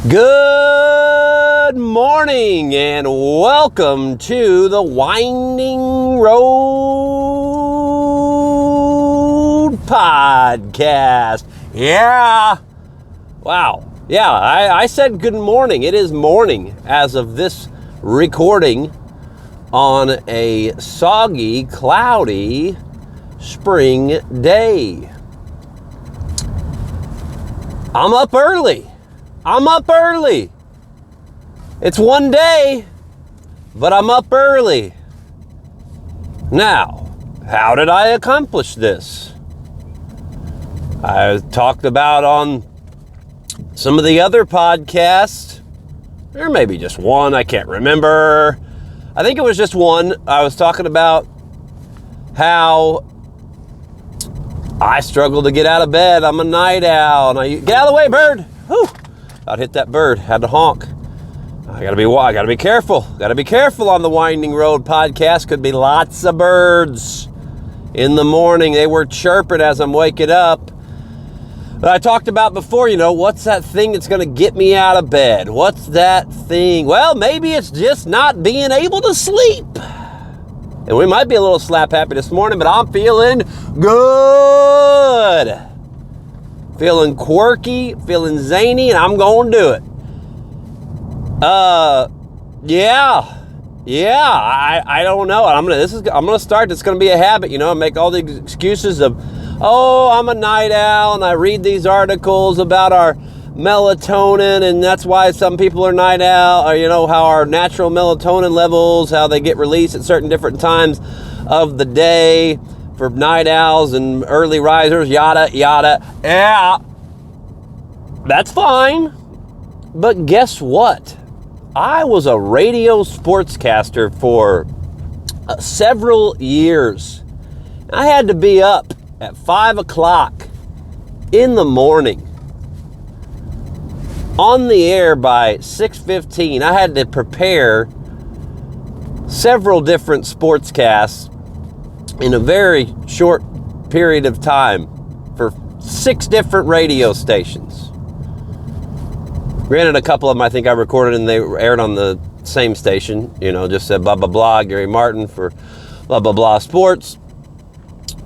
Good morning and welcome to the Winding Road Podcast. Yeah. Wow. Yeah, I said good morning. It is morning as of this recording on a soggy, cloudy spring day. I'm up early. It's one day, but I'm up early. Now, how did I accomplish this? I talked about on some of the other podcasts, or maybe just one, I can't remember. I think it was just one. I was talking about how I struggle to get out of bed. I'm a night owl. Get out of the way, bird. Whew. I'd hit that bird, had to honk. I gotta be careful. Gotta be careful on the Winding Road Podcast. Could be lots of birds in the morning. They were chirping as I'm waking up. But I talked about before, what's that thing that's gonna get me out of bed? What's that thing? Well, maybe it's just not being able to sleep. And we might be a little slap happy this morning, but I'm feeling good. Feeling quirky, feeling zany, and I'm going to do it. I don't know. I'm gonna start. It's gonna be a habit, make all the excuses of, I'm a night owl, and I read these articles about our melatonin, and that's why some people are night owl, or how our natural melatonin levels, how they get released at certain different times of the day for night owls and early risers, yada yada. Yeah, that's fine, but guess what? I was a radio sportscaster for several years. I had to be up at 5 o'clock in the morning, on the air by 6:15. I had to prepare several different sportscasts in a very short period of time for 6 different radio stations. Granted, a couple of them I think I recorded and they aired on the same station, just said blah, blah, blah, Gary Martin for blah, blah, blah sports.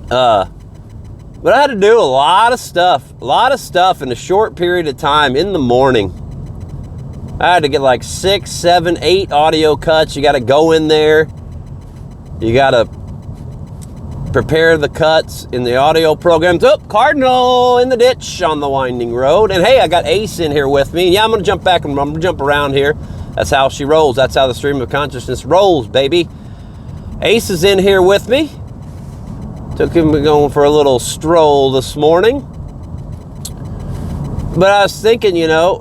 But I had to do a lot of stuff in a short period of time in the morning. I had to get like 6, 7, 8 audio cuts. You got to go in there. You got to prepare the cuts in the audio programs. Cardinal in the ditch on the Winding Road. And hey, I got Ace in here with me. Yeah, I'm going to jump back and I'm going to jump around here. That's how she rolls. That's how the stream of consciousness rolls, baby. Ace is in here with me. Took him going for a little stroll this morning. But I was thinking, and I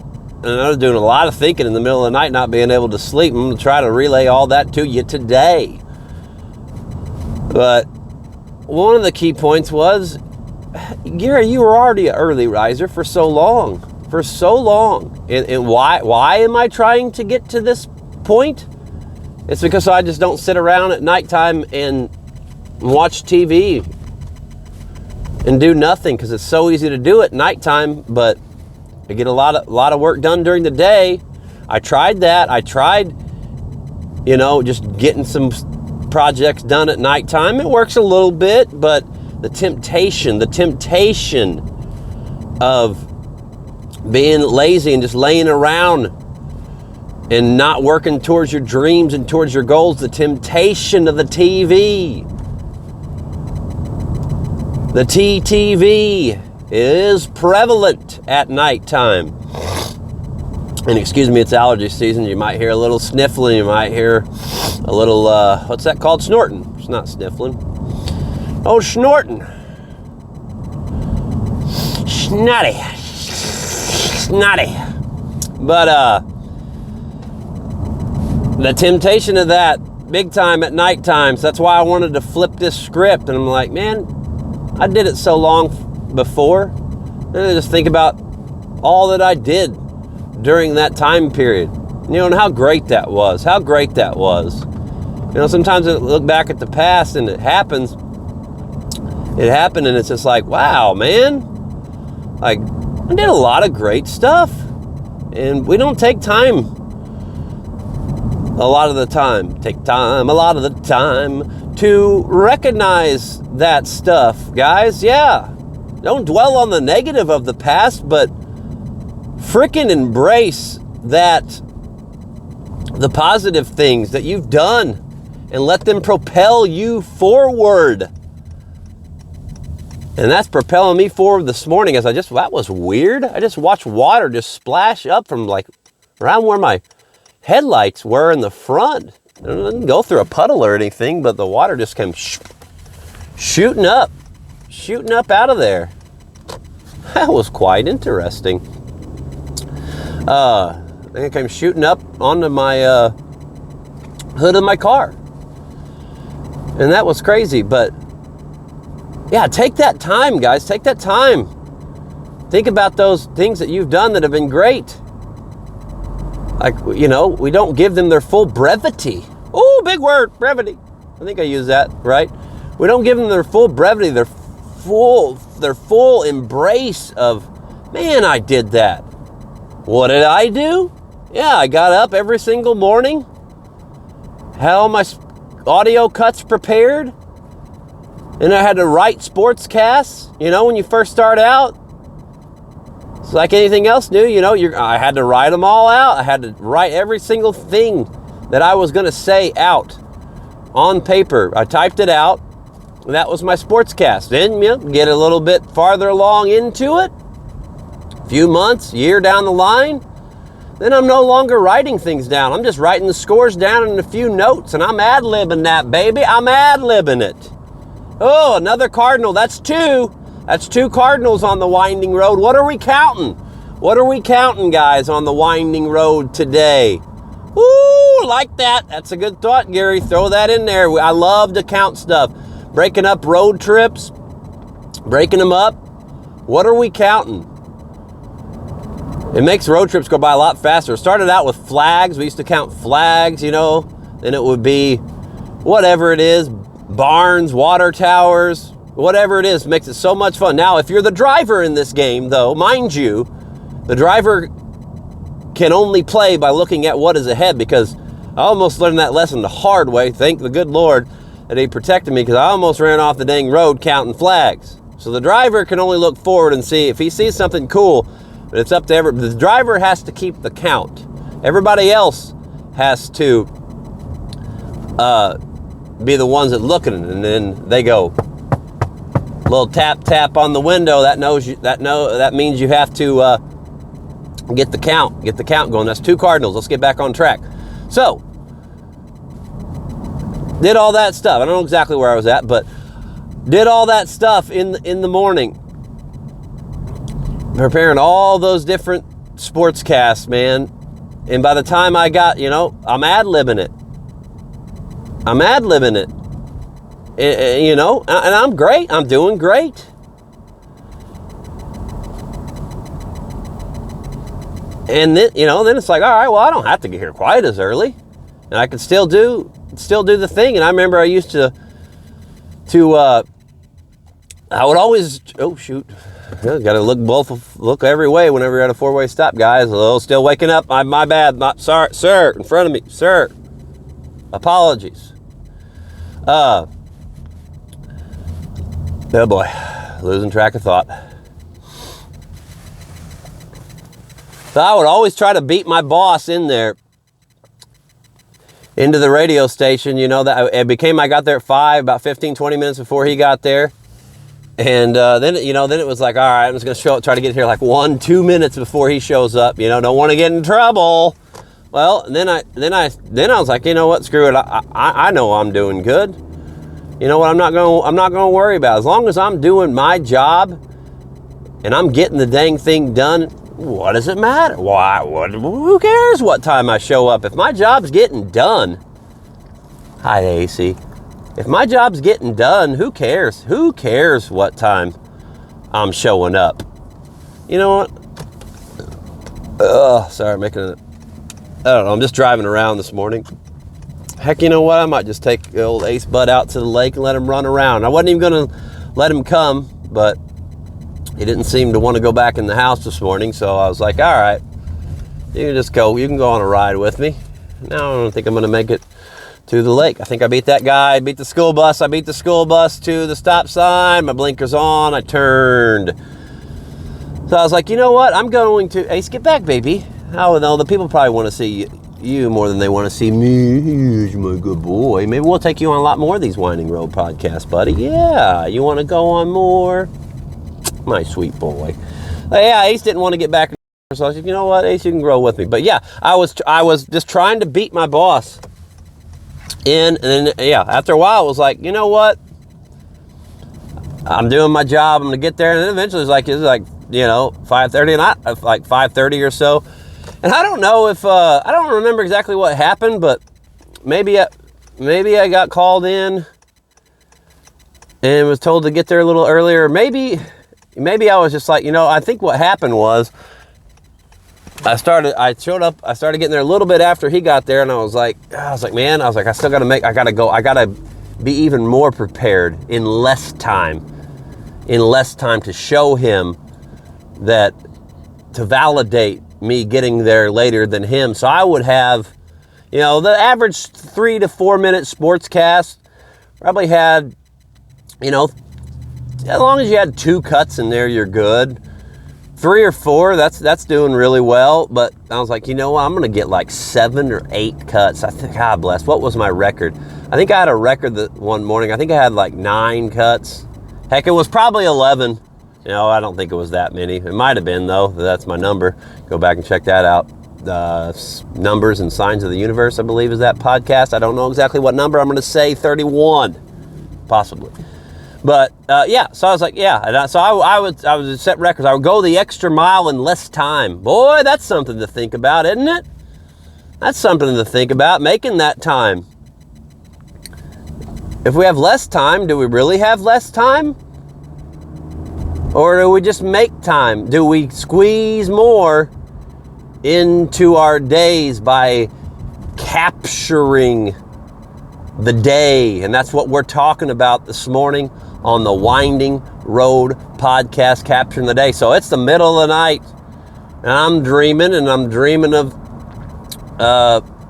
was doing a lot of thinking in the middle of the night, not being able to sleep. I'm going to try to relay all that to you today. But one of the key points was, Gary, you were already an early riser for so long. And why am I trying to get to this point? It's because I just don't sit around at nighttime and watch TV and do nothing, because it's so easy to do at nighttime, but I get a lot of work done during the day. I tried that. I tried, just getting some projects done at nighttime. It works a little bit, but the temptation of being lazy and just laying around and not working towards your dreams and towards your goals, the temptation of the TV. The TTV is prevalent at nighttime. And excuse me, it's allergy season. You might hear a little sniffling. You might hear a little, what's that called? Snorting. It's not sniffling. Oh, snorting. Snotty. But, the temptation of that, big time at nighttime. So that's why I wanted to flip this script. And I'm like, man, I did it so long before. And I just think about all that I did during that time period. And how great that was. Sometimes I look back at the past and it happened and it's just like, wow, man. Like, I did a lot of great stuff. And we don't take time a lot of the time. Take time a lot of the time to recognize that stuff, guys. Yeah. Don't dwell on the negative of the past, but frickin' embrace the positive things that you've done and let them propel you forward. And that's propelling me forward this morning as that was weird. I just watched water just splash up from like around where my headlights were in the front. It didn't go through a puddle or anything, but the water just came shooting up out of there. That was quite interesting. It came shooting up onto my hood of my car. And that was crazy, but yeah, take that time, guys. Take that time. Think about those things that you've done that have been great. Like, you know, we don't give them their full brevity. Oh, big word, brevity. I think I used that, right? We don't give them their full brevity, their full embrace of, man, I did that. What did I do? Yeah, I got up every single morning, had all my audio cuts prepared, and I had to write sportscasts. You know, when you first start out, it's like anything else new, you know, I had to write them all out. I had to write every single thing that I was going to say out on paper. I typed it out, and that was my sportscast. Then, you know, get a little bit farther along into it, a few months, year down the line, then I'm no longer writing things down. I'm just writing the scores down in a few notes, and I'm ad-libbing that, baby. I'm ad-libbing it. Oh, another cardinal. That's two. That's two cardinals on the winding road. What are we counting? What are we counting, guys, on the winding road today? Woo, like that. That's a good thought, Gary. Throw that in there. I love to count stuff. Breaking up road trips, breaking them up. What are we counting? It makes road trips go by a lot faster. It started out with flags. We used to count flags, you know. Then it would be whatever it is, barns, water towers, whatever it is, makes it so much fun. Now, if you're the driver in this game, though, mind you, the driver can only play by looking at what is ahead, because I almost learned that lesson the hard way. Thank the good Lord that he protected me, because I almost ran off the dang road counting flags. So the driver can only look forward and see if he sees something cool. But it's up to the driver has to keep the count. Everybody else has to be the ones that look at it, and then they go little tap tap on the window. That means you have to get the count going. That's two cardinals. Let's get back on track. So did all that stuff. I don't know exactly where I was at, but did all that stuff in the morning. Preparing all those different sportscasts, man. And by the time I got, you know, I'm ad-libbing it. You know, and I'm great. I'm doing great. And then, you know, then it's like, all right, well, I don't have to get here quite as early. And I can still do the thing. And I remember I used to I would always, oh, shoot. Got to look every way whenever you're at a four-way stop, guys. Hello, still waking up. My bad. Not sorry, sir. In front of me, sir. Apologies. Oh boy, losing track of thought. So I would always try to beat my boss in there into the radio station. You know, that I got there at 5, about 15, 20 minutes before he got there. And then it was like, all right, I'm just gonna try to get here like 1-2 minutes before he shows up. You know, don't want to get in trouble. Well, and then I was like, you know what, screw it. I know I'm doing good. You know what, I'm not gonna worry about it. As long as I'm doing my job and I'm getting the dang thing done, what does it matter? Why? Who cares what time I show up? If my job's getting done, hi AC. If my job's getting done, who cares? Who cares what time I'm showing up? You know what? Sorry, I don't know, I'm just driving around this morning. Heck, you know what? I might just take the old Ace Bud out to the lake and let him run around. I wasn't even going to let him come, but he didn't seem to want to go back in the house this morning, so I was like, all right, You can just go. You can go on a ride with me. No, I don't think I'm going to make it to the lake. I think I beat that guy. I beat the school bus. I beat the school bus to the stop sign. My blinker's on. I turned. So I was like, you know what? I'm going to... Ace, get back, baby. Oh, no, the people probably want to see you more than they want to see me. Here's my good boy. Maybe we'll take you on a lot more of these Winding Road podcasts, buddy. Yeah, you want to go on more? My sweet boy. Yeah, Ace didn't want to get back. So I said, you know what, Ace, you can grow with me. But yeah, I was just trying to beat my boss. And then, yeah, after a while, it was like, you know what? I'm doing my job. I'm going to get there. And then eventually it's like 5:30, and like 5:30 or so. And I don't know if, I don't remember exactly what happened, but maybe I got called in and was told to get there a little earlier. Maybe I was just like, I think what happened was I started getting there a little bit after he got there, and I was like, I still got to go. I got to be even more prepared in less time to show him that, to validate me getting there later than him. So I would have, the average 3 to 4 minute sportscast probably had, as long as you had 2 cuts in there, you're good. 3 or 4, that's doing really well. But I was like, I'm going to get like 7 or 8 cuts. I think, God bless. What was my record? I think I had a record that one morning. I think I had like 9 cuts. Heck, it was probably 11. I don't think it was that many. It might have been, though. That's my number. Go back and check that out. Numbers and Signs of the Universe, I believe, is that podcast. I don't know exactly what number. I'm going to say 31, possibly. But yeah, so I was like, yeah. And so I would set records. I would go the extra mile in less time. Boy, that's something to think about, isn't it? That's something to think about, making that time. If we have less time, do we really have less time? Or do we just make time? Do we squeeze more into our days by capturing the day? And that's what we're talking about this morning on the Winding Road podcast, capturing the day. So it's the middle of the night, and I'm dreaming of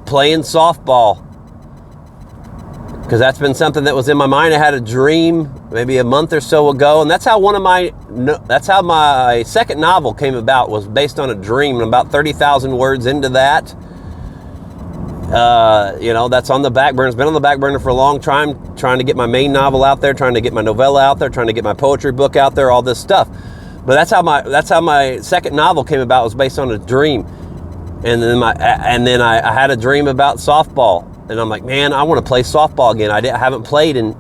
playing softball, because that's been something that was in my mind. I had a dream maybe a month or so ago, and that's how my second novel came about, was based on a dream. And about 30,000 words into that, that's on the back burner. It's been on the back burner for a long time, trying to get my main novel out there, trying to get my novella out there, trying to get my poetry book out there, all this stuff. But that's how my second novel came about, was based on a dream. And then I had a dream about softball. And I'm like, man, I want to play softball again. I haven't played in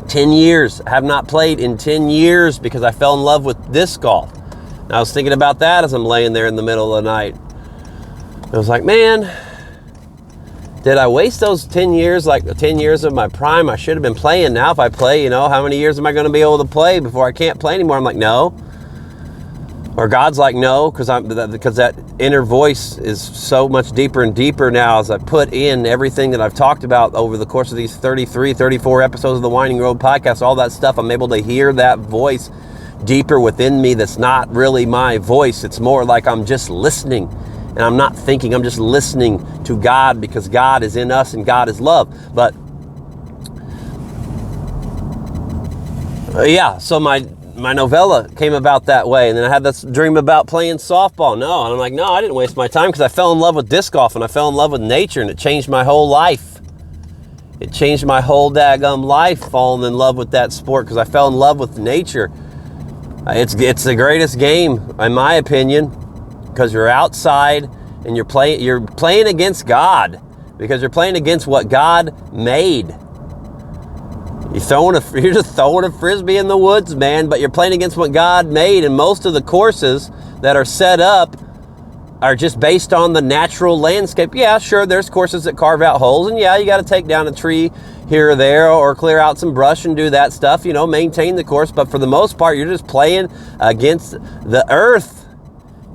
10 years. I have not played in 10 years because I fell in love with disc golf. And I was thinking about that as I'm laying there in the middle of the night. I was like, man, did I waste those 10 years, like 10 years of my prime? I should have been playing now. If I play, how many years am I going to be able to play before I can't play anymore? I'm like, no. Or God's like, no, because that inner voice is so much deeper and deeper now as I put in everything that I've talked about over the course of these 33, 34 episodes of the Winding Road podcast, all that stuff. I'm able to hear that voice deeper within me that's not really my voice. It's more like I'm just listening, and I'm not thinking. I'm just listening to God, because God is in us and God is love. But yeah, so my novella came about that way. And then I had this dream about playing softball. No, and I'm like, no, I didn't waste my time, because I fell in love with disc golf, and I fell in love with nature, and it changed my whole life. It changed my whole daggum life, falling in love with that sport, because I fell in love with nature. It's the greatest game, in my opinion, because you're outside and you're playing against God, because you're playing against what God made. You're just throwing a frisbee in the woods, man, but you're playing against what God made. And most of the courses that are set up are just based on the natural landscape. Yeah, sure, there's courses that carve out holes, and yeah, you got to take down a tree here or there, or clear out some brush and do that stuff, maintain the course. But for the most part, you're just playing against the earth.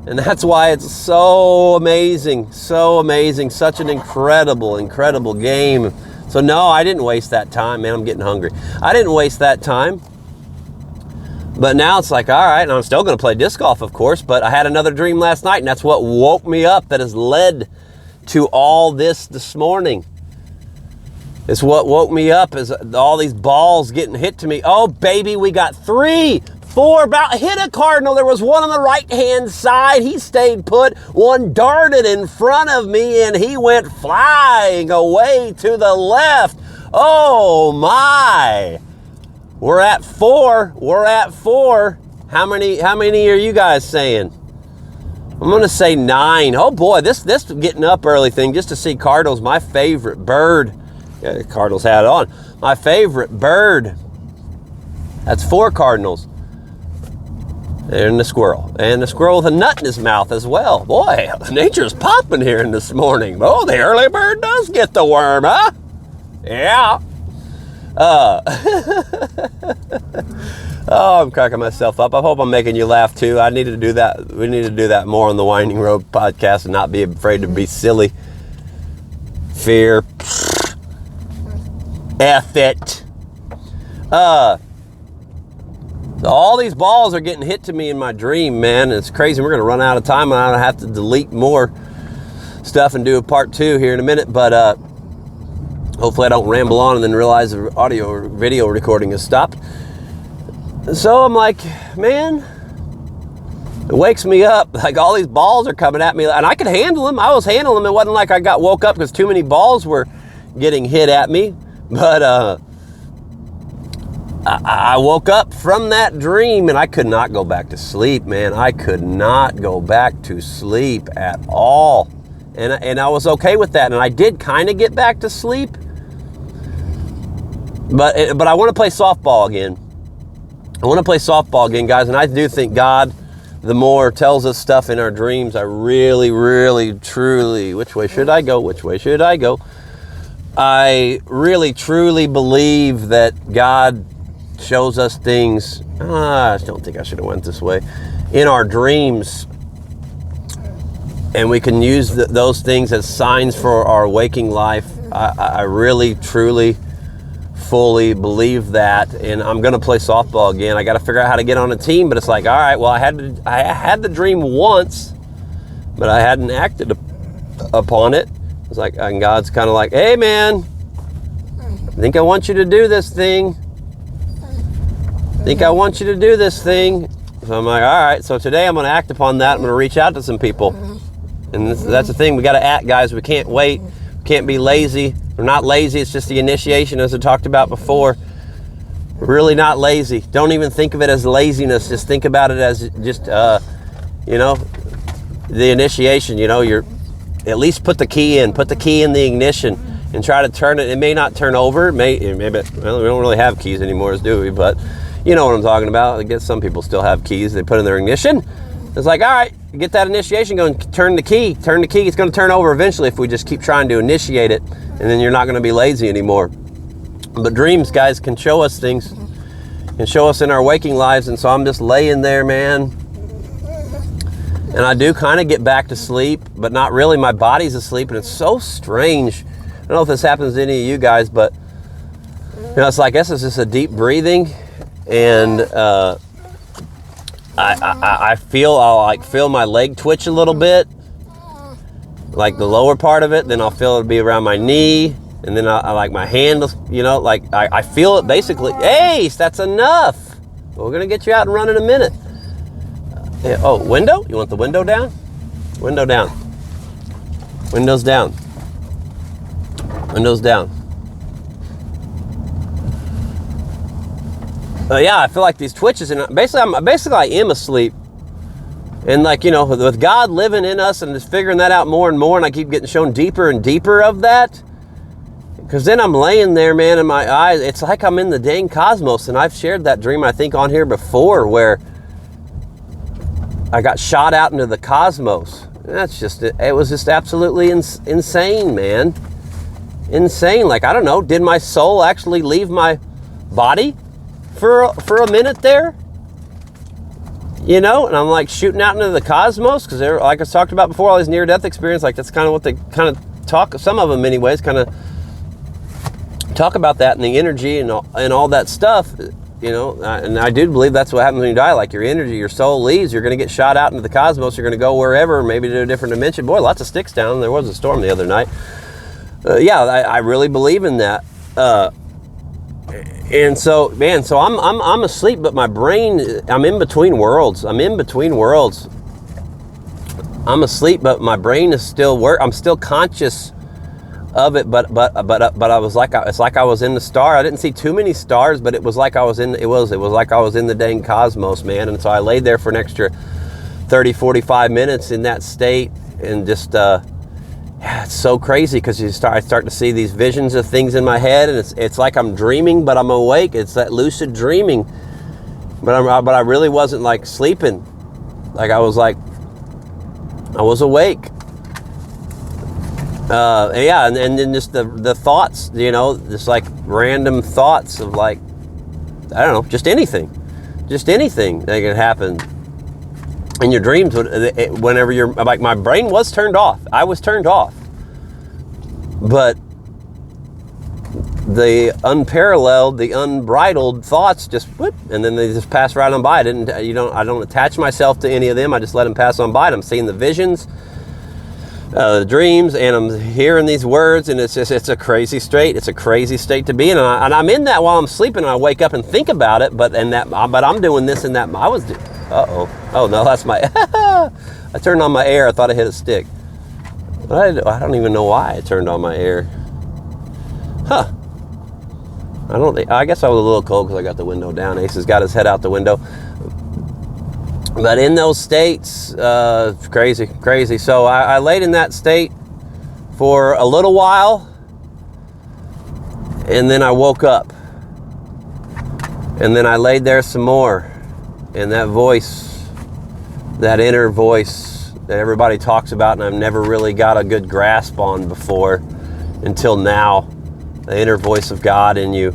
And that's why it's so amazing, such an incredible game. So no, I didn't waste that time, man. I'm getting hungry. I didn't waste that time. But now it's like, all right, and I'm still going to play disc golf, of course, but I had another dream last night, and that's what woke me up, that has led to all this morning. It's what woke me up, is all these balls getting hit to me. Oh, baby, we got 3, 4, about hit a cardinal. There was one on the right-hand side. He stayed put. One darted in front of me, and he went flying away to the left. Oh, my. We're at 4. We're at 4. How many are you guys saying? I'm going to say 9. Oh, boy, this getting up early thing just to see cardinals, my favorite bird. Yeah, the Cardinals hat on. My favorite bird. That's 4 cardinals. And the squirrel. And the squirrel with a nut in his mouth as well. Boy, nature's popping here this morning. Oh, the early bird does get the worm, huh? Yeah. Oh, I'm cracking myself up. I hope I'm making you laugh too. I needed to do that. We need to do that more on the Winding Road podcast and not be afraid to be silly. Fear. F it. All these balls are getting hit to me in my dream, man. It's crazy. We're going to run out of time, and I'm going to have to delete more stuff and do a part 2 here in a minute. But hopefully I don't ramble on and then realize the audio or video recording has stopped. So I'm like, man, it wakes me up. Like all these balls are coming at me, and I could handle them. I was handling them. It wasn't like I got woke up because too many balls were getting hit at me. But I woke up from that dream, and I could not go back to sleep, man. I could not go back to sleep at all. And I was okay with that. And I did kind of get back to sleep. But I want to play softball again. I want to play softball again, guys. And I do think God, the more tells us stuff in our dreams, I really, really, truly, which way should I go? Which way should I go? I really, truly believe that God shows us things. I don't think I should have went this way. In our dreams. And we can use those things as signs for our waking life. I really, truly, fully believe that. And I'm going to play softball again. I got to figure out how to get on a team. But it's like, all right, well, I had the dream once, but I hadn't acted upon it. It's like, and God's kind of like, hey, man, I think I want you to do this thing. So I'm like, all right, so today I'm going to act upon that. I'm going to reach out to some people. And that's the thing. We got to act, guys. We can't wait. We can't be lazy. We're not lazy. It's just the initiation, as I talked about before. We're really not lazy. Don't even think of it as laziness. Just think about it as just, the initiation. You're at least put the key in the ignition and try to turn it. It may not turn over. Maybe we don't really have keys anymore, do we? But you know what I'm talking about. I guess some people still have keys they put in their ignition. It's like, all right, get that initiation going, turn the key. It's going to turn over eventually if we just keep trying to initiate it, and then you're not going to be lazy anymore. But dreams, guys, can show us things, can show us in our waking lives. And so I'm just laying there, man. And I do kind of get back to sleep, but not really. My body's asleep, and it's so strange. I don't know if this happens to any of you guys, but it's like, I guess it's just a deep breathing, and I'll feel my leg twitch a little bit, like the lower part of it. Then I'll feel it be around my knee, and then I like my hand, I feel it basically. Hey, that's enough. We're gonna get you out and run in a minute. Window? You want the window down? Window down. Windows down. Windows down. Yeah, I feel like these twitches, and basically I am asleep. And with God living in us and just figuring that out more and more, and I keep getting shown deeper and deeper of that. Because then I'm laying there, man, in my eyes. It's like I'm in the dang cosmos. And I've shared that dream, I think, on here before, where I got shot out into the cosmos. It was just absolutely insane, man. Insane. Like, I don't know, did my soul actually leave my body for a minute there? And I'm like shooting out into the cosmos, because they're, like I talked about before, all these near-death experience, like that's kind of what they kind of talk, some of them anyways, kind of talk about that and the energy and all that stuff. and I do believe that's what happens when you die. Like your energy, your soul leaves, you're going to get shot out into the cosmos. You're going to go wherever, maybe to a different dimension. Boy, lots of sticks down. There was a storm the other night. I really believe in that. And so, man, so I'm asleep, but my brain, I'm in between worlds. I'm asleep, but my brain is still I'm still conscious of it, but I was like, it's like I was in the star. I didn't see too many stars, but it was like I was in, it was like I was in the dang cosmos, man. And so I laid there for an extra 30, 45 minutes in that state, and just, it's so crazy, because I start to see these visions of things in my head, and it's like I'm dreaming, but I'm awake. It's that lucid dreaming, but I really wasn't like sleeping. Like I was awake. And then just the thoughts, just like random thoughts of like, I don't know, just anything that can happen in your dreams whenever you're like, my brain was turned off. I was turned off, but the unparalleled, the unbridled thoughts just whoop, and then they just pass right on by. I don't attach myself to any of them. I just let them pass on by. And I'm seeing the visions, the dreams, and I'm hearing these words, and it's a crazy state. It's a crazy state to be in, and I'm in that while I'm sleeping, and I wake up and think about it, but I'm doing this and that. Oh no, that's my, I turned on my air. I thought I hit a stick. I don't even know why I turned on my air. I guess I was a little cold because I got the window down. Ace has got his head out the window. But in those states, crazy. So I laid in that state for a little while, and then I woke up. And then I laid there some more. And that voice, that inner voice that everybody talks about, and I've never really got a good grasp on before until now, the inner voice of God in you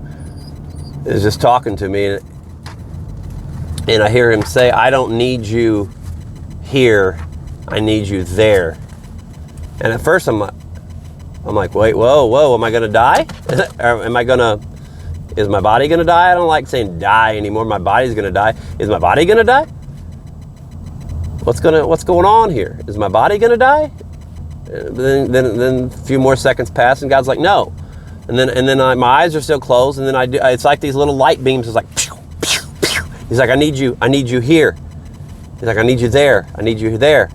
is just talking to me. And I hear him say, I don't need you here, I need you there. And at first I'm like, wait, whoa, am I gonna die? Is my body gonna die? I don't like saying die anymore. My body's gonna die. Is my body gonna die? What's going on here? Is my body gonna die? Then a few more seconds pass, and God's like, no. And then my eyes are still closed, and then it's like these little light beams. It's like, pew, pew, pew. He's like, I need you here. He's like, I need you there. I need you there.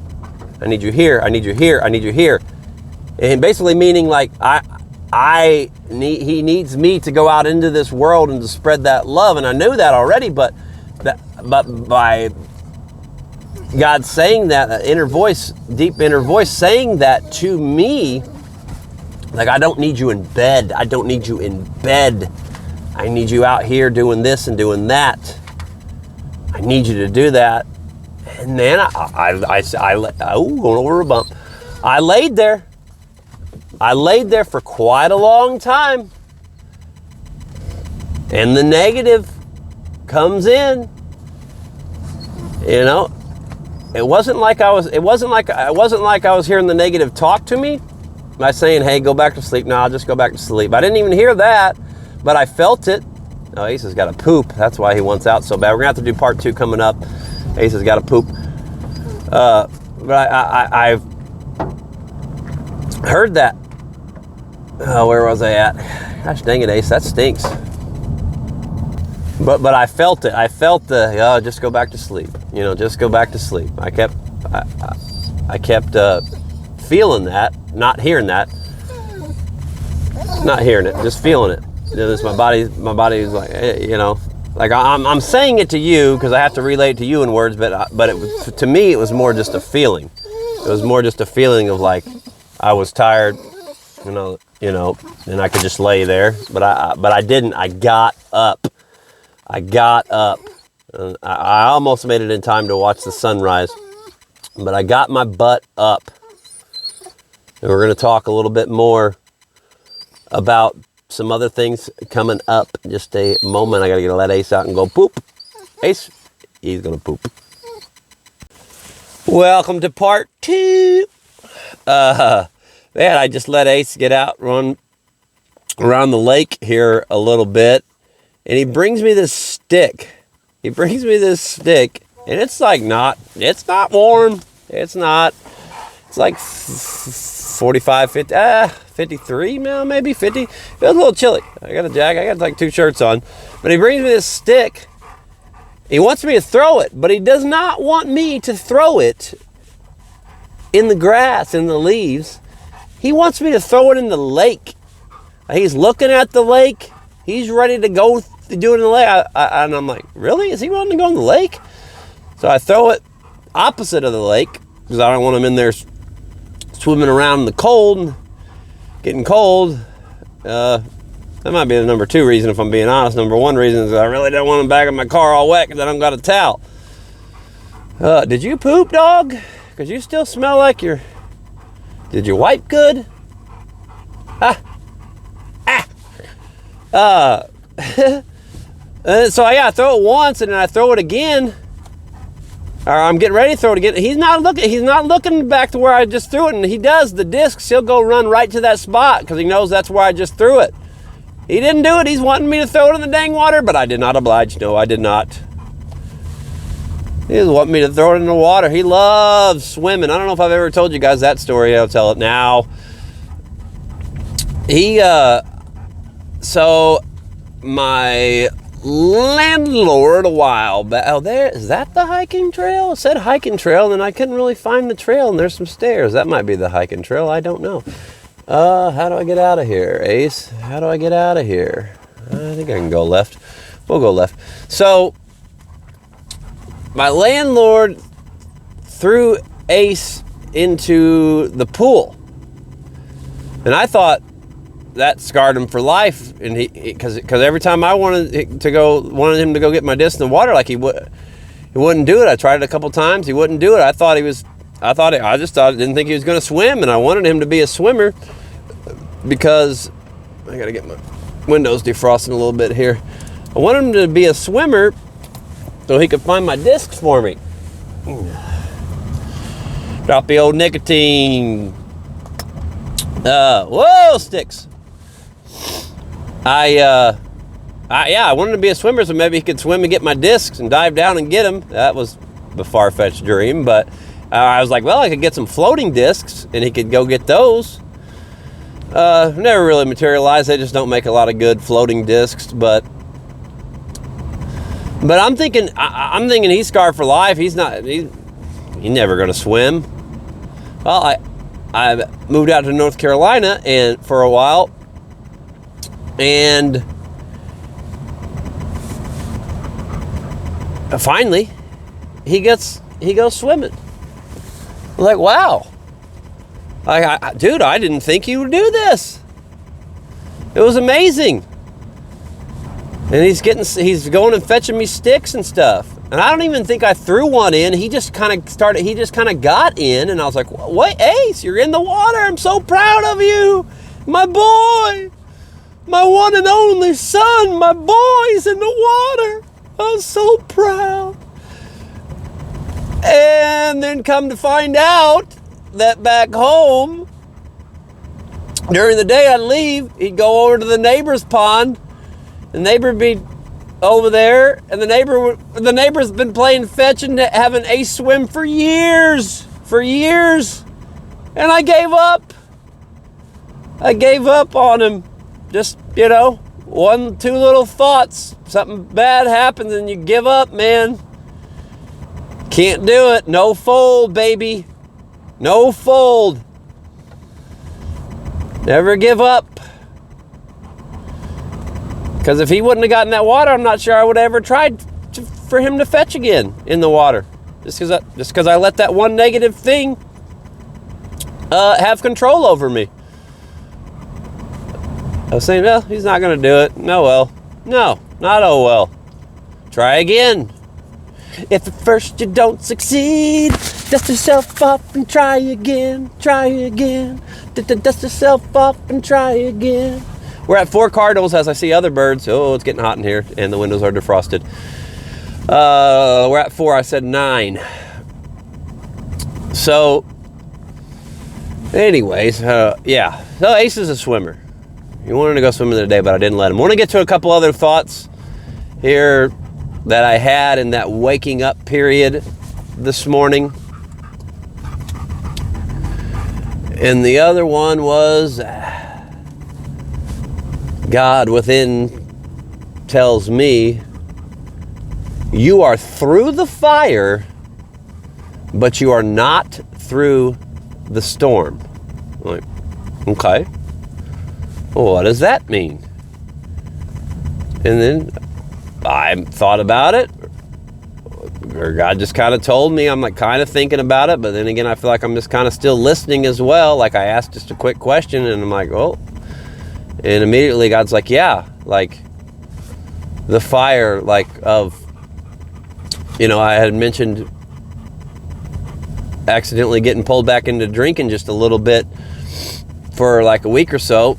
I need you here. I need you here. I need you here. And basically meaning like, he needs me to go out into this world and to spread that love. And I knew that already, but by God saying that, inner voice, deep inner voice saying that to me, like, I don't need you in bed. I don't need you in bed. I need you out here doing this and doing that. I need you to do that. And then going over a bump. I laid there for quite a long time. And the negative comes in. It wasn't like I was hearing the negative talk to me by saying, hey, go back to sleep. No, I'll just go back to sleep. I didn't even hear that, but I felt it. Oh, Ace has got to poop. That's why he wants out so bad. We're going to have to do part 2 coming up. Ace has got to poop. But I've heard that. Oh, where was I at? Gosh dang it, Ace, that stinks. But I felt it. I felt the, just go back to sleep. Just go back to sleep. I kept feeling that, not hearing that. Not hearing it, just feeling it. This my body is like, like I'm saying it to you because I have to relate to you in words, but to me it was more just a feeling. It was more just a feeling of like I was tired, and I could just lay there, but I didn't. I got up. I almost made it in time to watch the sunrise, but I got my butt up. And we're going to talk a little bit more about some other things coming up. Just a moment. I got to let Ace out and go poop. Ace, he's going to poop. Welcome to part 2. Man, I just let Ace get out, run around the lake here a little bit. And he brings me this stick. And it's like it's not warm. It's not. It's like 45, 50, 53 now, maybe 50. It was a little chilly. I got a jacket. I got like 2 shirts on. But he brings me this stick. He wants me to throw it, but he does not want me to throw it in the grass, in the leaves. He wants me to throw it in the lake. He's looking at the lake. He's ready to go do it in the lake. And I'm like, really? Is he wanting to go in the lake? So I throw it opposite of the lake because I don't want him in there swimming around in the cold, getting cold. That might be the number 2 reason, if I'm being honest. Number 1 reason is I really don't want him back in my car all wet because I don't got a towel. Did you poop, dog? Because you still smell like did you wipe good? So I throw it once and then I throw it again. Or I'm getting ready to throw it again. He's not looking back to where I just threw it. And he does the discs. He'll go run right to that spot because he knows that's where I just threw it. He didn't do it. He's wanting me to throw it in the dang water, but I did not oblige. No, I did not. He was wanting me to throw it in the water. He loves swimming. I don't know if I've ever told you guys that story. I'll tell it now. So my landlord a while back. Oh, is that the hiking trail? It said hiking trail, and I couldn't really find the trail, and there's some stairs. That might be the hiking trail. I don't know. How do I get out of here, Ace? How do I get out of here? I think I can go left. We'll go left. So my landlord threw Ace into the pool, and I thought that scarred him for life. And because every time I wanted him to go get my disc in the water, like he wouldn't do it. I tried it a couple times. He wouldn't do it. I didn't think he was going to swim, and I wanted him to be a swimmer because I got to get my windows defrosting a little bit here. I wanted him to be a swimmer so he could find my discs for me. Drop the old nicotine. Whoa, sticks. I wanted to be a swimmer so maybe he could swim and get my discs and dive down and get them. That was the far-fetched dream, but I was like, well, I could get some floating discs and he could go get those. Never really materialized. They just don't make a lot of good floating discs, but I'm thinking he's scarred for life. He's never going to swim. Well, I moved out to North Carolina and for a while, and finally he goes swimming. I'm like, wow. Dude, I didn't think you would do this. It was amazing. And he's going and fetching me sticks and stuff. And I don't even think I threw one in. He just kind of got in, and I was like, wait, Ace, you're in the water. I'm so proud of you. My boy, my one and only son, my boy's in the water. I'm so proud. And then come to find out that back home, during the day I'd leave, he'd go over to the neighbor's pond. The neighbor would be over there, and the neighbor's been playing fetch and having Ace swim for years. And I gave up on him. Just, 1, 2 little thoughts. Something bad happens and you give up, man. Can't do it. No fold, baby. No fold. Never give up. Because if he wouldn't have gotten that water, I'm not sure I would have ever tried for him to fetch again in the water. Just because I let that one negative thing have control over me. I was saying, well, he's not going to do it. No, well. No, not oh well. Try again. If at first you don't succeed, dust yourself off and try again. Dust yourself off and try again. We're at 4 cardinals as I see other birds. Oh, it's getting hot in here, and the windows are defrosted. We're at 4. I said 9. So, anyways, yeah. So Ace is a swimmer. He wanted to go swimming today, but I didn't let him. I want to get to a couple other thoughts here that I had in that waking up period this morning. And the other one was, God within tells me, you are through the fire, but you are not through the storm. I'm like, okay. Well, what does that mean? And then I thought about it, or God just kind of told me. I'm like kind of thinking about it, but then again, I feel like I'm just kind of still listening as well. Like I asked just a quick question, and I'm like, oh. And immediately God's like, yeah, like the fire, like of, I had mentioned accidentally getting pulled back into drinking just a little bit for like a week or so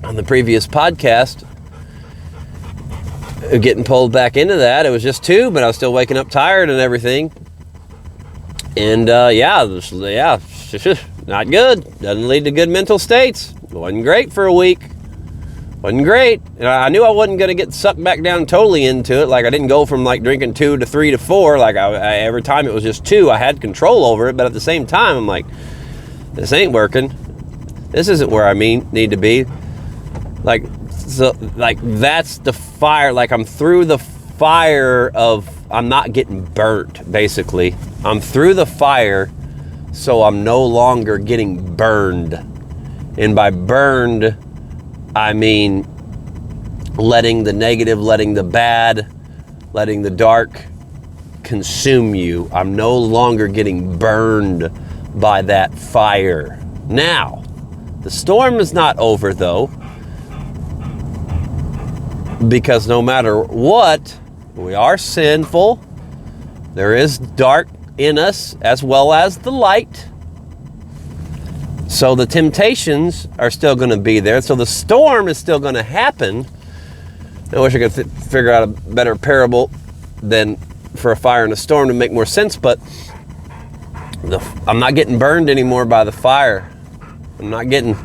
on the previous podcast. Getting pulled back into that. It was just 2, but I was still waking up tired and everything. And not good. Doesn't lead to good mental states. Wasn't great for a week. Wasn't great. And I knew I wasn't going to get sucked back down totally into it. Like I didn't go from like drinking 2 to 3 to 4. Like I every time it was just 2. I had control over it, but at the same time, I'm like, this ain't working. This isn't where I need to be. Like, so like that's the fire. Like I'm through the fire of, I'm not getting burnt, basically. I'm through the fire, so I'm no longer getting burned. And by burned, I mean letting the negative, letting the bad, letting the dark consume you. I'm no longer getting burned by that fire. Now, the storm is not over though, because no matter what, we are sinful. There is dark in us as well as the light. So the temptations are still going to be there. So the storm is still going to happen. I wish I could figure out a better parable than for a fire and a storm to make more sense, but I'm not getting burned anymore by the fire. I'm not getting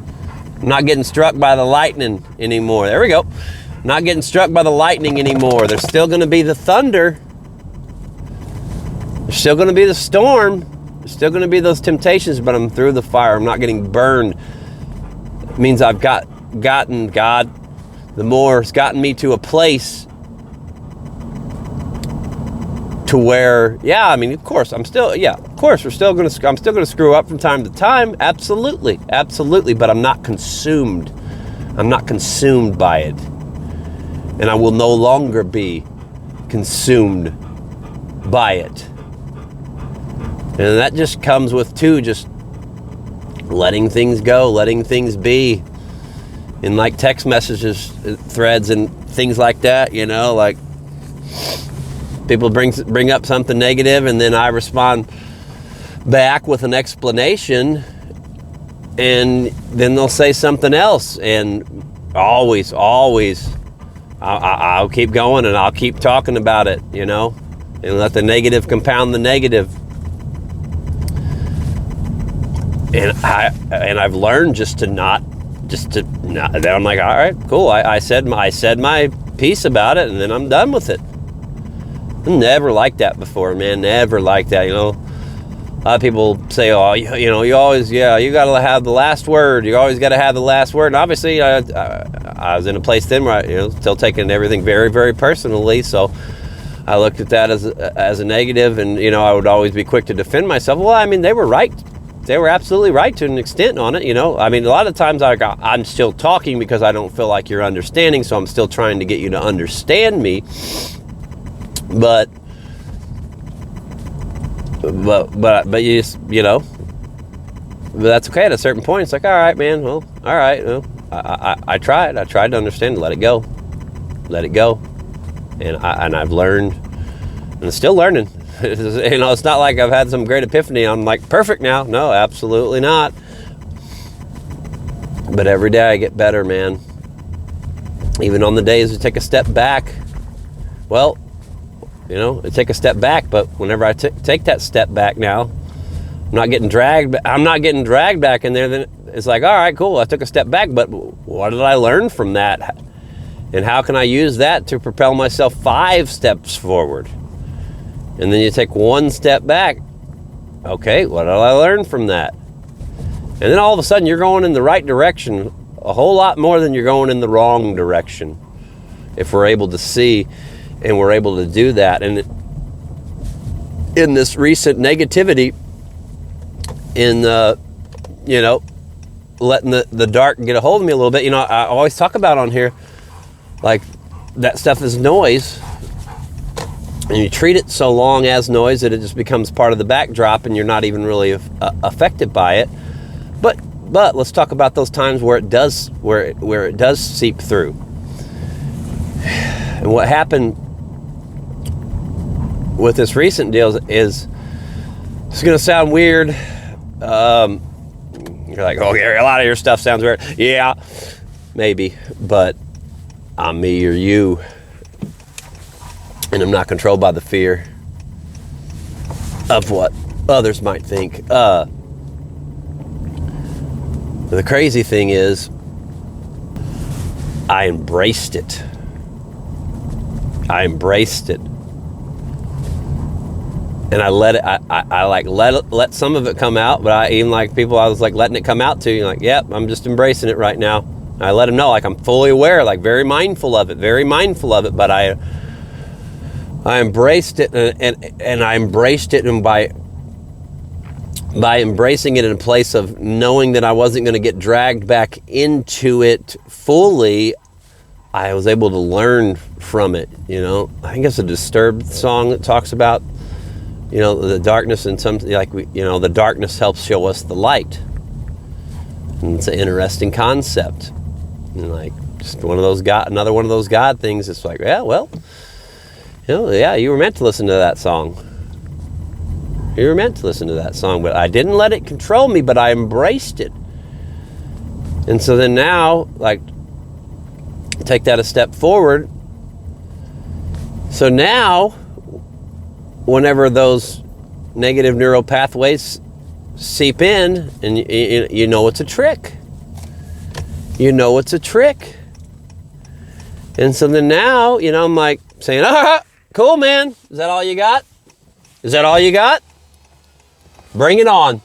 struck by the lightning anymore. There we go. Not getting struck by the lightning anymore. There's still going to be the thunder. There's still going to be the storm. There's still going to be those temptations, but I'm through the fire. I'm not getting burned. It means I've gotten God, the more it's gotten me to a place to where, of course, I'm still going to screw up from time to time. Absolutely. But I'm not consumed. I'm not consumed by it. And I will no longer be consumed by it. And that just comes with just letting things go, letting things be. In like text messages, threads and things like that, like people bring up something negative and then I respond back with an explanation and then they'll say something else, and always I'll keep going and I'll keep talking about it, and let the negative compound the negative. And I've learned just to not. Then I'm like, all right, cool. I said my piece about it, and then I'm done with it. I never liked that before, man. Never liked that. A lot of people say, oh, you always, you got to have the last word. You always got to have the last word. And obviously, I was in a place then where I, still taking everything very, very personally. So I looked at that as a negative, and I would always be quick to defend myself. Well, they were right. They were absolutely right to an extent on it. A lot of times I'm still talking because I don't feel like you're understanding. So I'm still trying to get you to understand me. But you just, but that's okay. At a certain point, it's like, all right, man. Well, all right. Well, I tried to understand. Let it go. And I've learned, and I'm still learning. It's not like I've had some great epiphany. I'm like perfect now. No, absolutely not. But every day I get better, man. Even on the days we take a step back. Well, I take a step back, but whenever I take that step back now, I'm not getting dragged back in there. Then it's like, all right, cool. I took a step back, but what did I learn from that? And how can I use that to propel myself 5 steps forward? And then you take 1 step back. Okay, what did I learn from that? And then all of a sudden you're going in the right direction a whole lot more than you're going in the wrong direction. If we're able to see and we're able to do that. And in this recent negativity, in letting the dark get a hold of me a little bit, I always talk about on here, like, that stuff is noise, and you treat it so long as noise that it just becomes part of the backdrop and you're not even really affected by it. But let's talk about those times where it does seep through. And what happened with this recent deal is, it's going to sound weird. You're like, oh, Gary, a lot of your stuff sounds weird. Yeah, maybe, but I'm me or you, and I'm not controlled by the fear of what others might think. The crazy thing is, I embraced it. And I let it, I like let some of it come out, but I was like letting it come out too. Like, yep, I'm just embracing it right now. And I let them know, like, I'm fully aware, like very mindful of it, but I embraced it, and I embraced it, and by embracing it in a place of knowing that I wasn't going to get dragged back into it fully, I was able to learn from it. I think it's a Disturbed song that talks about, the darkness, and something like, the darkness helps show us the light. And it's an interesting concept. And like, just another one of those God things. It's like, yeah, well, you were meant to listen to that song. But I didn't let it control me, but I embraced it. And so then now, like, take that a step forward. So now, whenever those negative neural pathways seep in, and you know it's a trick. And so then now, I'm like saying, cool, man. Is that all you got? Bring it on.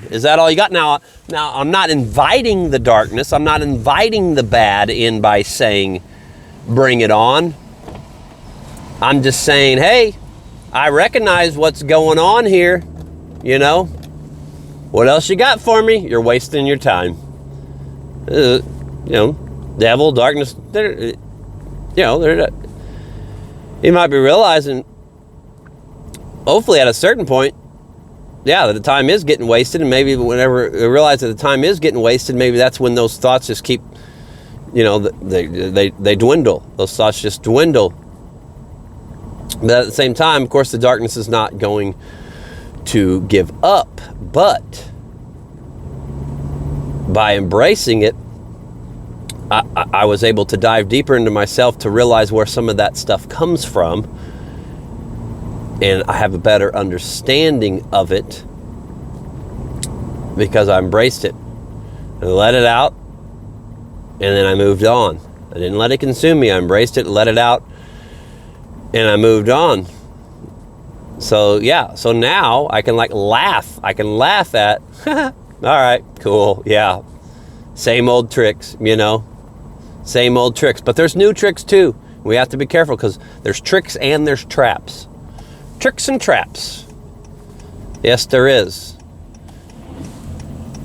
Is that all you got? Now I'm not inviting the darkness. I'm not inviting the bad in by saying, bring it on. I'm just saying, hey, I recognize what's going on here. What else you got for me? You're wasting your time. Devil, darkness, you might be realizing, hopefully at a certain point, that the time is getting wasted, and maybe whenever you realize that the time is getting wasted, maybe that's when those thoughts just keep, they dwindle. Those thoughts just dwindle. But at the same time, of course, the darkness is not going to give up. But by embracing it, I was able to dive deeper into myself to realize where some of that stuff comes from. And I have a better understanding of it because I embraced it. I let it out, and then I moved on. I didn't let it consume me. I embraced it, let it out, and I moved on. So so now I can laugh. I can laugh at, all right, cool, yeah. Same old tricks, Same old tricks. But there's new tricks too. We have to be careful because there's tricks and there's traps. Tricks and traps. Yes, there is.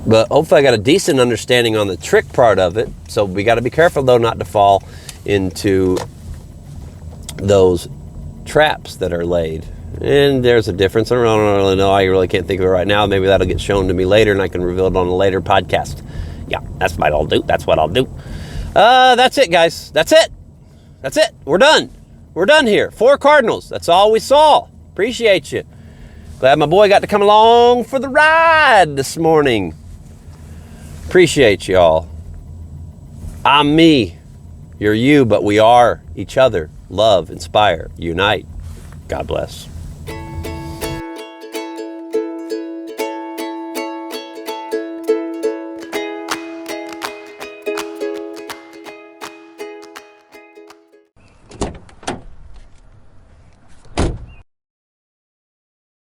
But hopefully I got a decent understanding on the trick part of it. So we got to be careful, though, not to fall into those traps that are laid. And there's a difference. I don't really know. I really can't think of it right now. Maybe that'll get shown to me later and I can reveal it on a later podcast. Yeah, that's what I'll do. That's it, guys. That's it. We're done. We're done here. 4 cardinals. That's all we saw. Appreciate you. Glad my boy got to come along for the ride this morning. Appreciate y'all. I'm me. You're you, but we are each other. Love, inspire, unite. God bless.